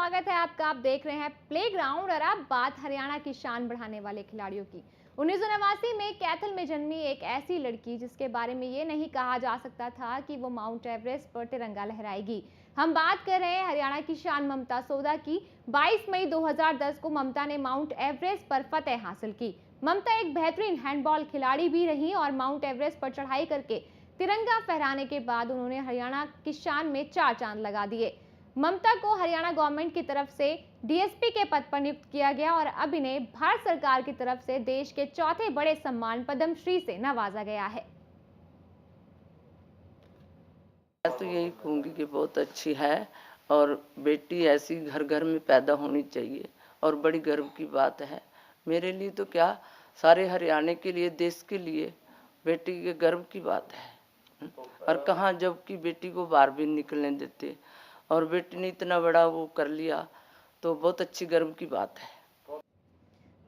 स्वागत है आपका। आप देख रहे हैं प्लेग्राउंड और अब बात हरियाणा की शान बढ़ाने वाले खिलाड़ियों की। 1989 में कैथल में जन्मी एक ऐसी लड़की जिसके बारे में ये नहीं कहा जा सकता था कि वो माउंट एवरेस्ट पर तिरंगा लहराएगी। हम बात कर रहे हैं हरियाणा की शान ममता सोदा की। 22 मई 2010 को ममता ने माउंट एवरेस्ट पर फतेह हासिल की। ममता एक बेहतरीन हैंडबॉल खिलाड़ी भी रही और माउंट एवरेस्ट पर चढ़ाई करके तिरंगा फहराने के बाद उन्होंने हरियाणा की शान में 4 चांद लगा दिए। ममता को हरियाणा गवर्नमेंट की तरफ से डीएसपी के पद पर नियुक्त किया गया और अब इन्हें भारत सरकार की तरफ से देश के चौथे बड़े सम्मान पद्मश्री से नवाजा गया है। मैं तो यही कहूँगी कि बहुत अच्छी है और बेटी ऐसी घर घर में पैदा होनी चाहिए और बड़ी गर्व की बात है। मेरे लिए तो क्या, सारे हरियाणा के लिए, देश के लिए बेटी के गर्व की बात है। और कहाँ जब कि बेटी को बाहर भी निकलने देते और बेटी ने इतना बड़ा वो कर लिया तो बहुत अच्छी गर्व की बात है।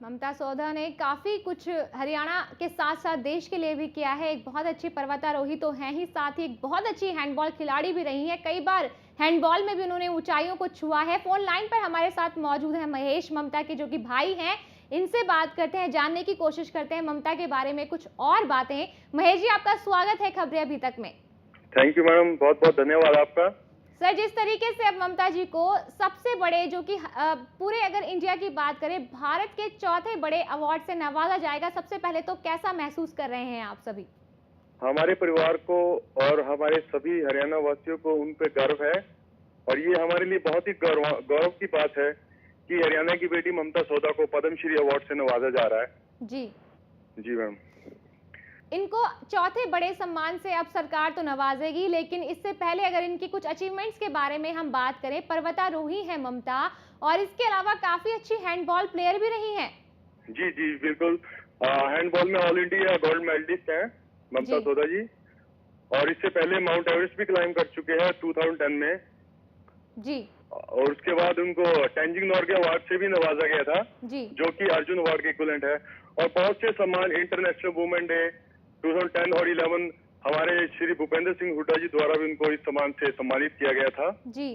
ममता सोदा ने काफी कुछ हरियाणा के साथ साथ देश के लिए भी किया है। एक बहुत अच्छी पर्वतारोही तो हैं ही, साथ ही एक बहुत अच्छी हैंडबॉल खिलाड़ी भी रही है। कई बार हैंडबॉल में भी उन्होंने ऊंचाइयों को छुआ है। फोन लाइन पर हमारे साथ मौजूद है महेश ममता के, जो कि भाई हैं। इनसे बात करते हैं, जानने की कोशिश करते हैं ममता के बारे में कुछ और बातें। महेश जी, आपका स्वागत है खबरें अभी तक में। थैंक यू मैडम, बहुत बहुत धन्यवाद आपका। सर, जिस तरीके से अब ममता जी को सबसे बड़े, जो कि पूरे अगर इंडिया की बात करें, भारत के चौथे बड़े अवार्ड से नवाजा जाएगा, सबसे पहले तो कैसा महसूस कर रहे हैं आप सभी? हमारे परिवार को और हमारे सभी हरियाणा वासियों को उन पे गर्व है और ये हमारे लिए बहुत ही गौरव की बात है कि हरियाणा की बेटी ममता सोदा को पद्मश्री अवार्ड से नवाजा जा रहा है। जी मैम। इनको चौथे बड़े सम्मान से अब सरकार तो नवाजेगी, लेकिन इससे पहले अगर इनकी कुछ अचीवमेंट्स के बारे में हम बात करें, पर्वतारोही है ममता और इसके अलावा काफी अच्छी हैंडबॉल प्लेयर भी रही हैं। जी जी बिल्कुल, हैंडबॉल में ऑल इंडिया गोल्ड मेडलिस्ट हैं ममता सोदा जी और इससे पहले माउंट एवरेस्ट भी क्लाइम कर चुके हैं 2010 में जी। और उसके बाद उनको तेंजिंग नोर्गे अवार्ड से भी नवाजा गया था जी, जो कि अर्जुन अवार्ड के इक्विवेलेंट है। और बहुत से सम्मान, इंटरनेशनल वुमेन डे 2010 और 11 हमारे श्री भूपेंद्र सिंह हुड्डा जी द्वारा भी उनको इस सम्मान से सम्मानित किया गया था जी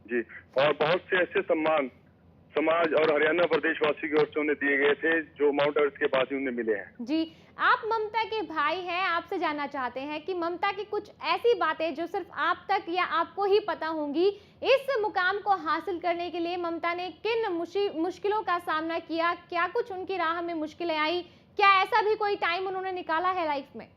जी। और बहुत से ऐसे सम्मान समाज और हरियाणा प्रदेशवासी की ओर से उन्हें दिए गए थे जो माउंट एवरेस्ट के पास ही उन्हें मिले हैं जी। आप ममता के भाई हैं, आपसे जानना चाहते हैं कि ममता की कुछ ऐसी बातें जो सिर्फ आप तक या आपको ही पता होंगी, इस मुकाम को हासिल करने के लिए ममता ने किन मुश्किलों का सामना किया, क्या कुछ उनकी राह में मुश्किलें आई, क्या ऐसा भी कोई टाइम उन्होंने निकाला है लाइफ में?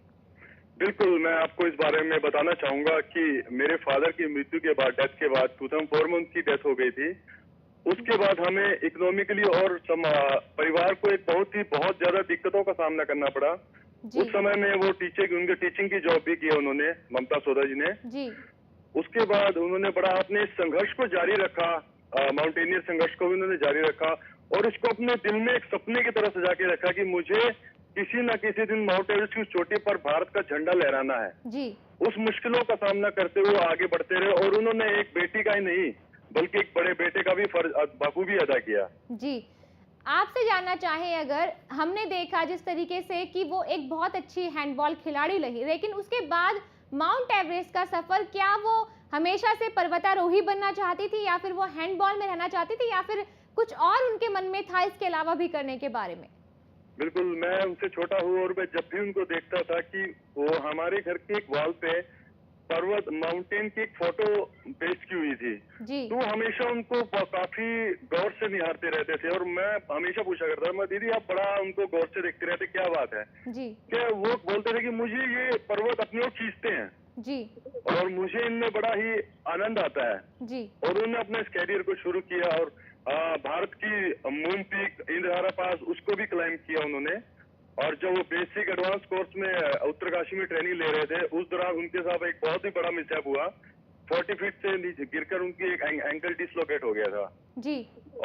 बिल्कुल, मैं आपको इस बारे में बताना चाहूंगा कि मेरे फादर की मृत्यु के बाद, डेथ के बाद 2004 में उनकी डेथ हो गई थी। उसके बाद हमें इकोनॉमिकली और परिवार को एक बहुत ज्यादा दिक्कतों का सामना करना पड़ा। उस समय में वो उनके टीचिंग की जॉब भी की है उन्होंने, ममता सोदा जी ने जी। उसके बाद उन्होंने बड़ा अपने संघर्ष को जारी रखा, माउंटेनियर संघर्ष को भी उन्होंने जारी रखा और इसको अपने दिल में एक सपने की तरह सजा के रखा कि मुझे किसी न किसी दिन माउंट एवरेस्ट की चोटी पर भारत का झंडा लहराना है जी। उस मुश्किलों का सामना करते हुए आगे बढ़ते रहे और उन्होंने एक बेटी का ही नहीं बल्कि एक बड़े बेटे का भी फर्ज बखूबी अदा किया जी। आपसे जानना चाहें, अगर हमने देखा जिस तरीके से कि वो एक बहुत अच्छी हैंडबॉल खिलाड़ी रही, लेकिन उसके बाद माउंट एवरेस्ट का सफर, क्या वो हमेशा से पर्वतारोही बनना चाहती थी या फिर वो हैंडबॉल में रहना चाहती थी या फिर कुछ और उनके मन में था इसके अलावा भी करने के बारे में? बिल्कुल, मैं उनसे छोटा हूँ और मैं जब भी उनको देखता था कि वो हमारे घर के एक वॉल पे पर्वत माउंटेन की एक फोटो पेस्ट की हुई थी जी। तो हमेशा उनको काफी गौर से निहारते रहते थे और मैं हमेशा पूछा करता था, मैं दीदी आप बड़ा उनको गौर से देखते रहते, क्या बात है जी? क्या वो बोलते थे कि मुझे ये पर्वत अपनी ओर खींचते हैं जी और मुझे इनमें बड़ा ही आनंद आता है जी। और उन्होंने अपना इस कैरियर को शुरू किया और भारत की मून पीक इंद्रहारा पास उसको भी क्लाइम किया उन्होंने। और जब वो बेसिक एडवांस कोर्स में उत्तरकाशी में ट्रेनिंग ले रहे थे, उस दौरान उनके साथ एक बहुत ही बड़ा मिसहैप हुआ। 40 फीट से नीचे गिरकर उनकी एक एंकल डिसलोकेट हो गया था जी।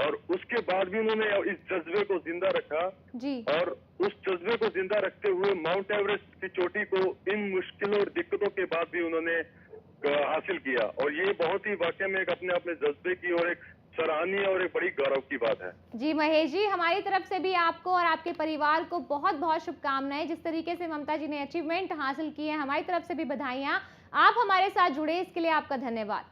और उसके बाद भी उन्होंने इस जज्बे को जिंदा रखा जी। और उस जज्बे को जिंदा रखते हुए माउंट एवरेस्ट की चोटी को इन मुश्किलों और दिक्कतों के बाद भी उन्होंने हासिल किया और ये बहुत ही वाकई में एक अपने जज्बे की और एक सराहनीय और एक बड़ी गौरव की बात है जी। महेश जी, हमारी तरफ से भी आपको और आपके परिवार को बहुत बहुत शुभकामनाएं। जिस तरीके से ममता जी ने अचीवमेंट हासिल की है, हमारी तरफ से भी बधाइयां। आप हमारे साथ जुड़े इसके लिए आपका धन्यवाद।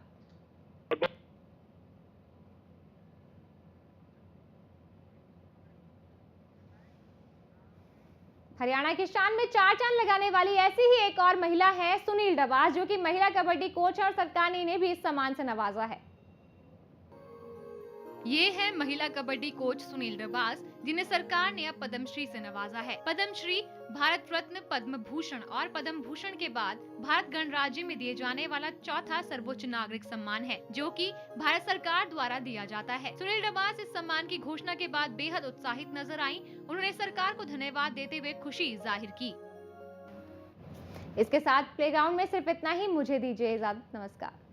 हरियाणा की शान में चार चांद लगाने वाली ऐसी ही एक और महिला है सुनील डबास, जो कि महिला कबड्डी कोच और सरकार ने इन्हें भी इस सम्मान से नवाजा है। ये है महिला कबड्डी कोच सुनील डबास, जिन्हें सरकार ने अब पद्मश्री से नवाजा है। पद्मश्री भारत रत्न, पद्म भूषण और पद्म भूषण के बाद भारत गणराज्य में दिए जाने वाला चौथा सर्वोच्च नागरिक सम्मान है, जो कि भारत सरकार द्वारा दिया जाता है। सुनील डबास इस सम्मान की घोषणा के बाद बेहद उत्साहित नजर आई। उन्होंने सरकार को धन्यवाद देते हुए खुशी जाहिर की। इसके साथ प्लेग्राउंड में सिर्फ इतना ही। मुझे दीजिए इजाजत। नमस्कार।